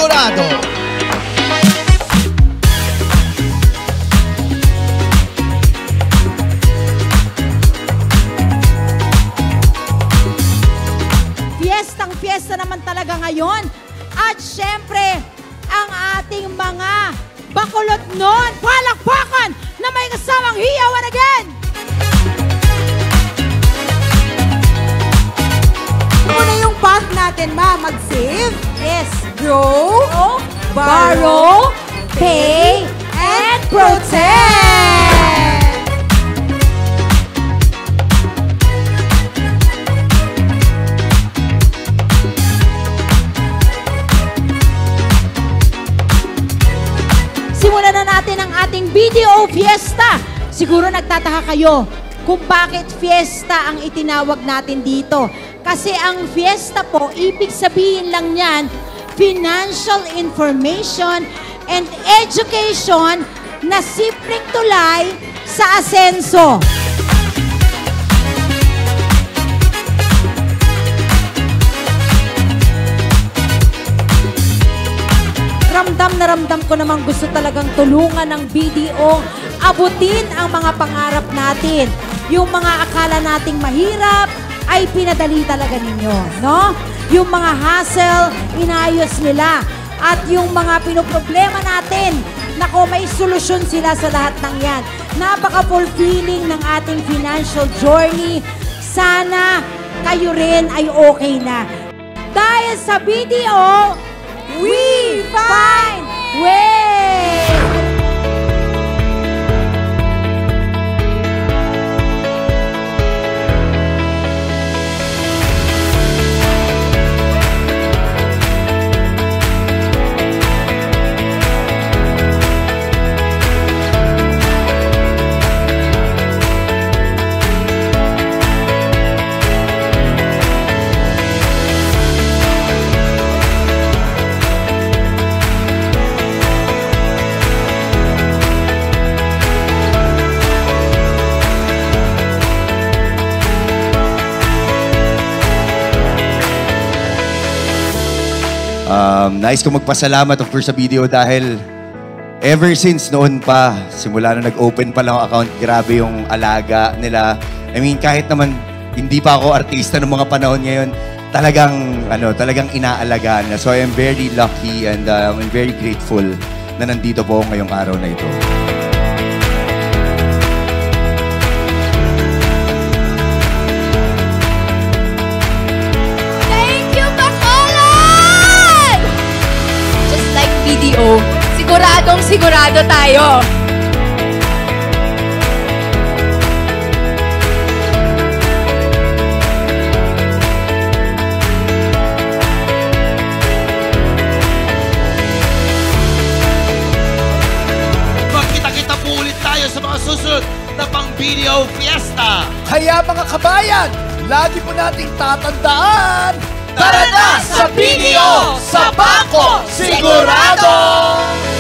Sigurado. Fiesta naman talaga ngayon. At syempre, ang ating mga bakulot nun, palakpakan na may kasamang hiyawan again. Muna yung path natin, ma. Mag-save. Yes. Grow. Borrow. Pay. And protect. Simulan na natin ang ating BDO Fiesta. Siguro nagtataka kayo kung bakit fiesta ang itinawag natin dito. Kasi ang fiesta po, ibig sabihin lang yan, financial information and education na simpleng tulay sa asenso. Ramdam ko namang gusto talagang tulungan ng BDO, abutin ang mga pangarap natin. Yung mga akala nating mahirap, ay pinadali talaga ninyo, no? Yung mga hassle, inayos nila. At yung mga pinoproblema natin, nako, may solusyon sila sa lahat ng yan. Napaka-fulfilling ng ating financial journey. Sana kayo rin ay okay na. Dahil sa BDO, we find ways! Nais ko magpasalamat of course sa BDO dahil ever since noon pa, simula na nag-open pa lang ang account, grabe yung alaga nila. I mean, kahit naman hindi pa ako artista ng mga panahon ngayon, talagang inaalagaan na. So I am very lucky and I'm very grateful na nandito po ngayong araw na ito. Siguradong-sigurado tayo. Magkita-kita po ulit tayo sa mga susunod na pang BDO Fiesta. Kaya mga kabayan, lagi po nating tatandaan, Tara na sa BDO! Sa Bangko Sigurado!